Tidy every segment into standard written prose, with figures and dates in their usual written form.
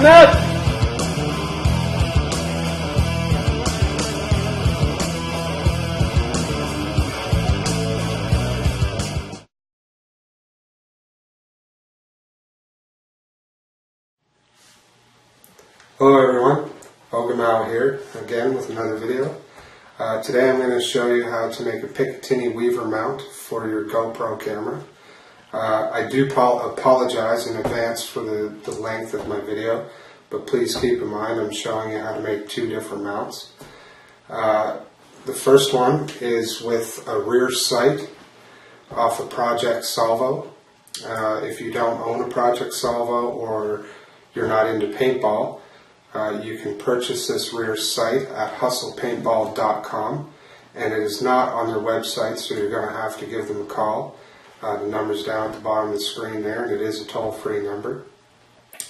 Nut! Hello everyone, Ogemow here again with another video. Today I'm going to show you how to make a Picatiny weaver mount for your GoPro camera. I do apologize in advance for the length of my video, but please keep in mind I'm showing you how to make two different mounts. The first one is with a rear sight off a Project Salvo. If you don't own a Project Salvo or you're not into paintball, you can purchase this rear sight at hustlepaintball.com, and it is not on their website, so you're going to have to give them a call. The number's down at the bottom of the screen there, and it is a toll-free number.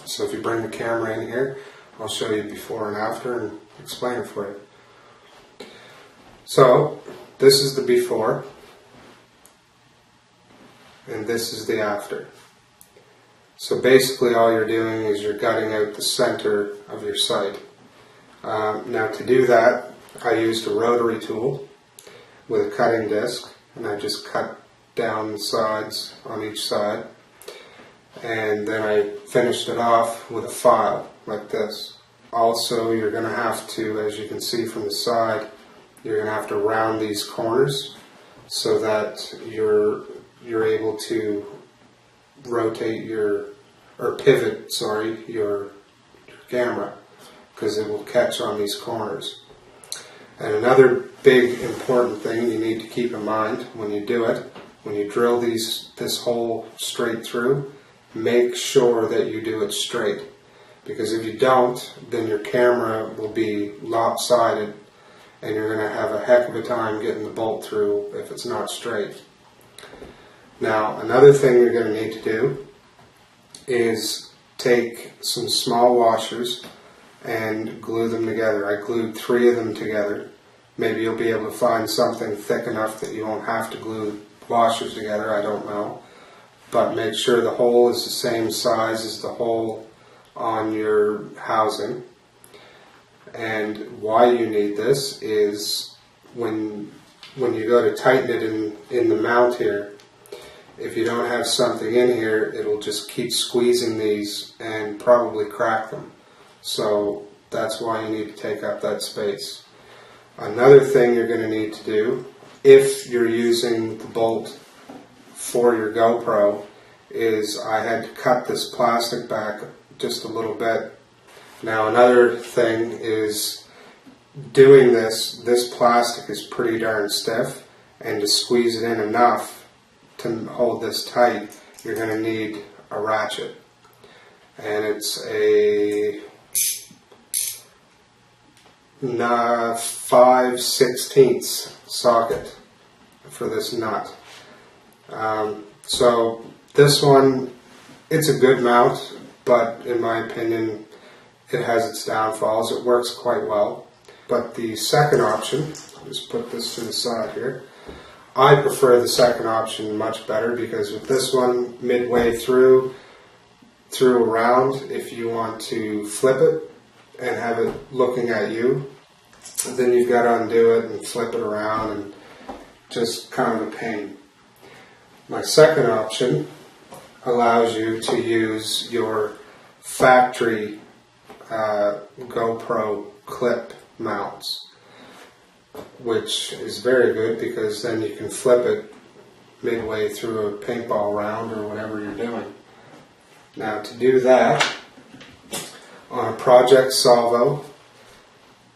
So if you bring the camera in here, I'll show you before and after and explain it for you. So this is the before, and this is the after. So basically all you're doing is you're gutting out the center of your sight. Now to do that, I used a rotary tool with a cutting disc, and I just cut down the sides on each side, and then I finished it off with a file like this. Also, you're going to have to, as you can see from the side, you're going to have to round these corners so that you're able to rotate pivot your camera, because it will catch on these corners. And another big important thing you need to keep in mind when you do it, when you drill this hole straight through, make sure that you do it straight, because if you don't, then your camera will be lopsided and you're going to have a heck of a time getting the bolt through if it's not straight. Now, another thing you're going to need to do is take some small washers and glue them together. I glued 3 of them together. Maybe you'll be able to find something thick enough that you won't have to glue washers together, I don't know. But make sure the hole is the same size as the hole on your housing. And why you need this is when you go to tighten it in the mount here, if you don't have something in here, it'll just keep squeezing these and probably crack them. So that's why you need to take up that space. Another thing you're going to need to do, if you're using the bolt for your GoPro, is I had to cut this plastic back just a little bit. Now another thing is doing this plastic is pretty darn stiff, and to squeeze it in enough to hold this tight, you're going to need a ratchet, and it's a 5/16 socket for this nut. So this one, it's a good mount, but in my opinion it has its downfalls. It works quite well, but the second option, just put this to the side here, I prefer the second option much better, because with this one, midway through around, if you want to flip it and have it looking at you, then you've got to undo it and flip it around, and just kind of a pain. My second option allows you to use your factory GoPro clip mounts, which is very good, because then you can flip it midway through a paintball round or whatever you're doing. Now to do that, on a Project Salvo,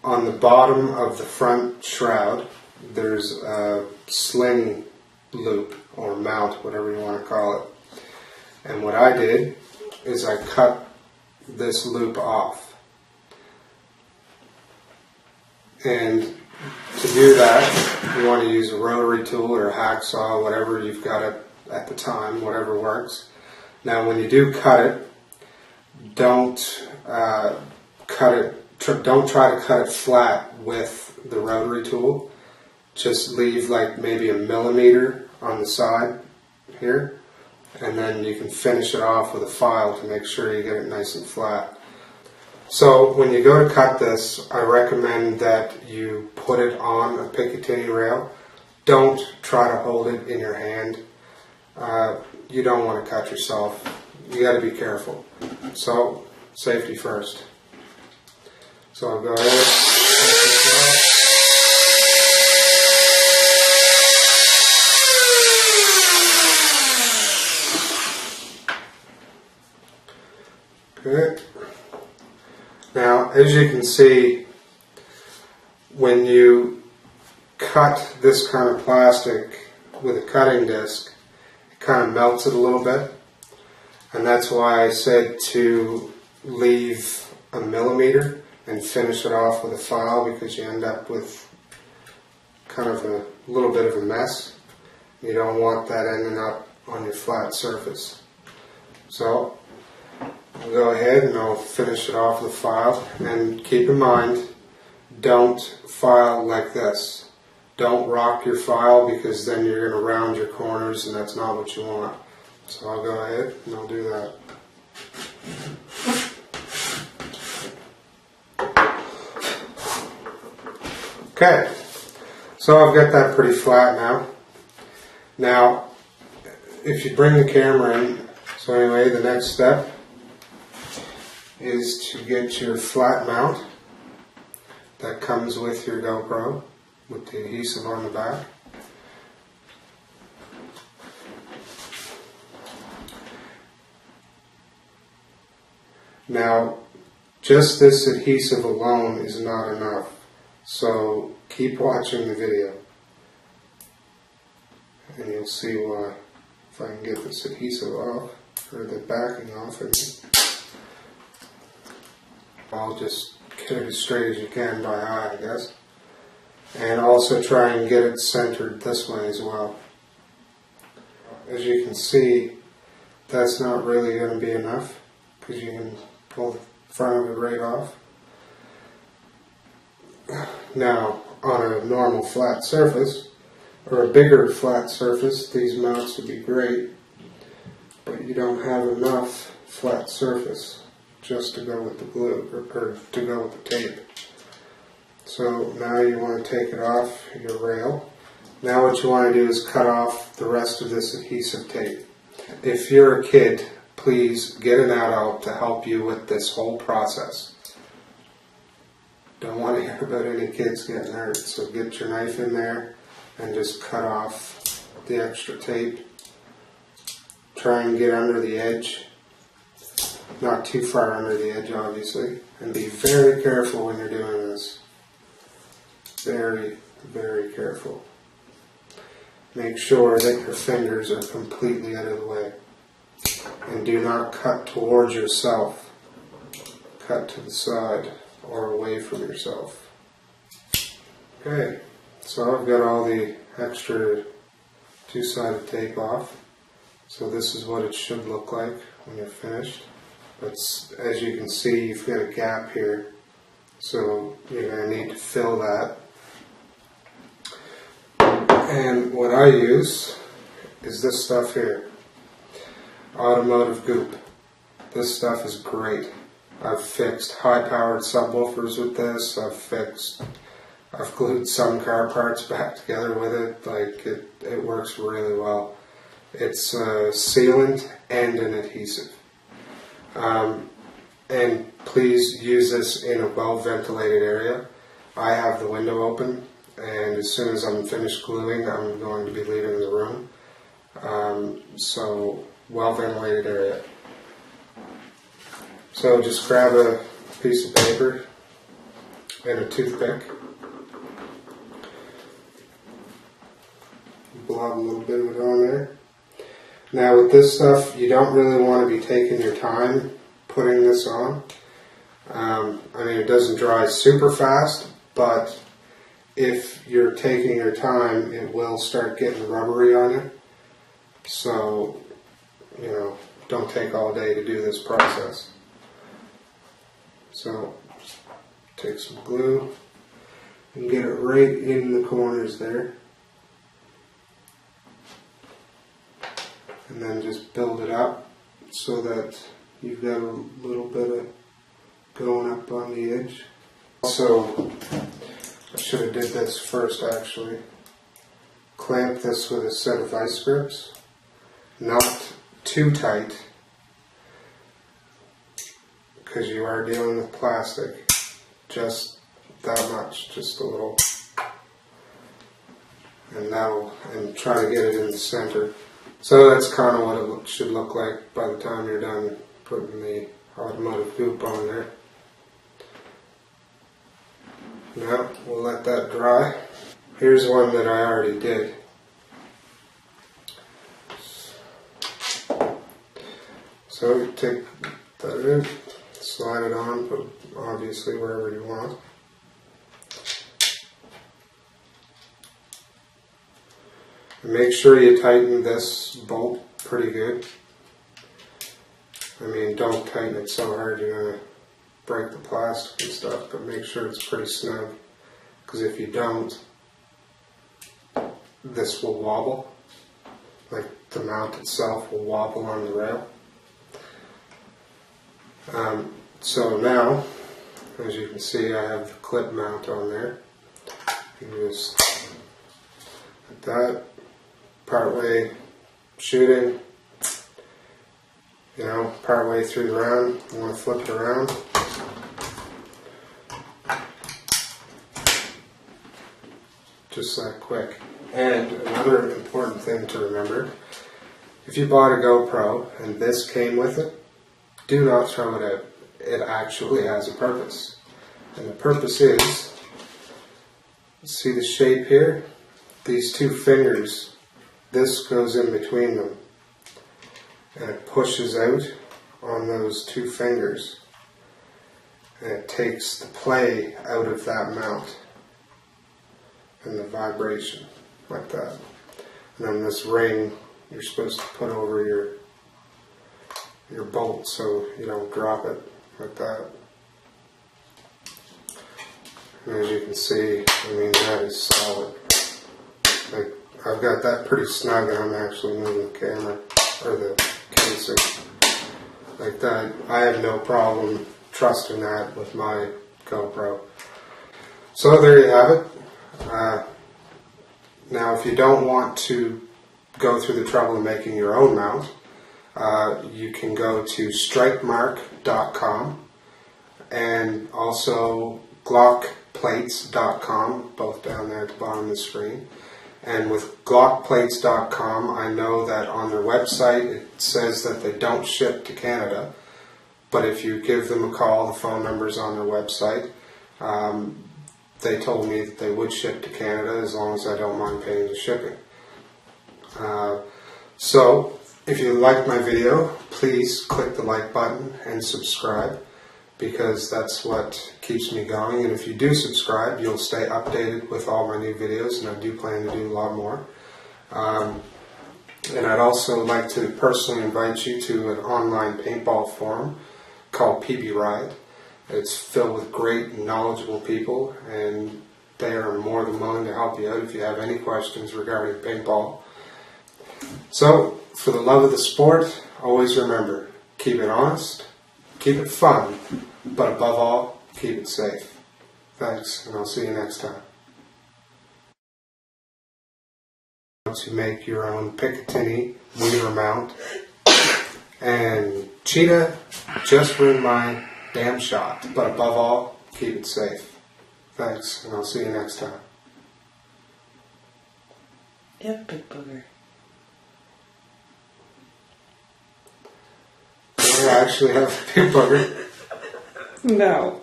on the bottom of the front shroud, there's a sling loop or mount, whatever you want to call it. And what I did is I cut this loop off. And to do that, you want to use a rotary tool or a hacksaw, whatever you've got at the time, whatever works. Now when you do cut it, don't try to cut it flat with the rotary tool. Just leave like maybe a millimeter on the side here, and then you can finish it off with a file to make sure you get it nice and flat. So when you go to cut this, I recommend that you put it on a Picatiny rail. Don't try to hold it in your hand. You don't want to cut yourself. You got to be careful. So safety first. So I'll go ahead. Good. Now, as you can see, when you cut this kind of plastic with a cutting disc, it kind of melts it a little bit. And that's why I said to leave a millimeter and finish it off with a file, because you end up with kind of a little bit of a mess. You don't want that ending up on your flat surface. So I'll go ahead and I'll finish it off with a file. And keep in mind, don't file like this. Don't rock your file, because then you're going to round your corners and that's not what you want. So I'll go ahead and I'll do that. Okay, so I've got that pretty flat now. Now, if you bring the camera in, so anyway, the next step is to get your flat mount that comes with your GoPro with the adhesive on the back. Now, just this adhesive alone is not enough, so keep watching the video and you'll see why. If I can get this adhesive off, or the backing off, I'll just get it as straight as you can by eye, I guess. And also try and get it centered this way as well. As you can see, that's not really going to be enough, because you can pull the front of it right off. Now, on a normal flat surface, or a bigger flat surface, these mounts would be great, but you don't have enough flat surface just to go with the glue, or to go with the tape. So now you want to take it off your rail. Now what you want to do is cut off the rest of this adhesive tape. If you're a kid, please get an adult to help you with this whole process. Don't want to hear about any kids getting hurt, so get your knife in there and just cut off the extra tape. Try and get under the edge, not too far under the edge obviously, and be very careful when you're doing this. Very, very careful. Make sure that your fingers are completely out of the way. And do not cut towards yourself. Cut to the side or away from yourself. Okay, so I've got all the extra two-sided tape off. So this is what it should look like when you're finished. But as you can see, you've got a gap here. So you're going to need to fill that. And what I use is this stuff here. Automotive goop. This stuff is great. I've fixed high-powered subwoofers with this. I've glued some car parts back together with it. Like it works really well. It's a sealant and an adhesive. And please use this in a well-ventilated area. I have the window open, and as soon as I'm finished gluing, I'm going to be leaving the room. So, well-ventilated area. So just grab a piece of paper and a toothpick. Blob a little bit of it on there. Now with this stuff, you don't really want to be taking your time putting this on. I mean, it doesn't dry super fast, but if you're taking your time, it will start getting rubbery on you. So, you know, don't take all day to do this process. So, take some glue and get it right in the corners there. And then just build it up so that you've got a little bit of going up on the edge. Also, I should have did this first actually. Clamp this with a set of vice grips. Not too tight, because you are dealing with plastic. Just that much, just a little. And try to get it in the center. So that's kind of what it should look like by the time you're done putting the automotive goop on there. Now we'll let that dry. Here's one that I already did. So you take that in, slide it on, put obviously wherever you want. And make sure you tighten this bolt pretty good. I mean, don't tighten it so hard you're going to break the plastic and stuff, but make sure it's pretty snug. Because if you don't, this will wobble. Like the mount itself will wobble on the rail. So now, as you can see, I have the clip mount on there. You can just like that, partway shooting, you know, partway through the round, you want to flip it around. Just that quick. And another important thing to remember, if you bought a GoPro and this came with it, do not throw it out. It actually has a purpose. And the purpose is, see the shape here? These two fingers, this goes in between them. And it pushes out on those two fingers. And it takes the play out of that mount. And the vibration, like that. And then this ring, you're supposed to put over your bolt so you don't drop it like that. And as you can see, I mean, that is solid. Like, I've got that pretty snug and I'm actually moving the camera, or the casing. Like that, I have no problem trusting that with my GoPro. So there you have it. Now if you don't want to go through the trouble of making your own mount, you can go to strikemark.com and also glockplates.com, both down there at the bottom of the screen. And with glockplates.com, I know that on their website it says that they don't ship to Canada, but if you give them a call, the phone number's on their website. They told me that they would ship to Canada as long as I don't mind paying the shipping. So, if you liked my video, please click the like button and subscribe, because that's what keeps me going. And if you do subscribe, you'll stay updated with all my new videos, and I do plan to do a lot more. And I'd also like to personally invite you to an online paintball forum called PB Ride. It's filled with great, knowledgeable people, and they are more than willing to help you out if you have any questions regarding paintball. So, for the love of the sport, always remember, keep it honest, keep it fun, but above all, keep it safe. Thanks, and I'll see you next time. To make your own Picatiny weaver mount, and cheetah, just ruined my damn shot, but above all, keep it safe. Thanks, and I'll see you next time. You have a big booger. Do I actually have a big booger? No.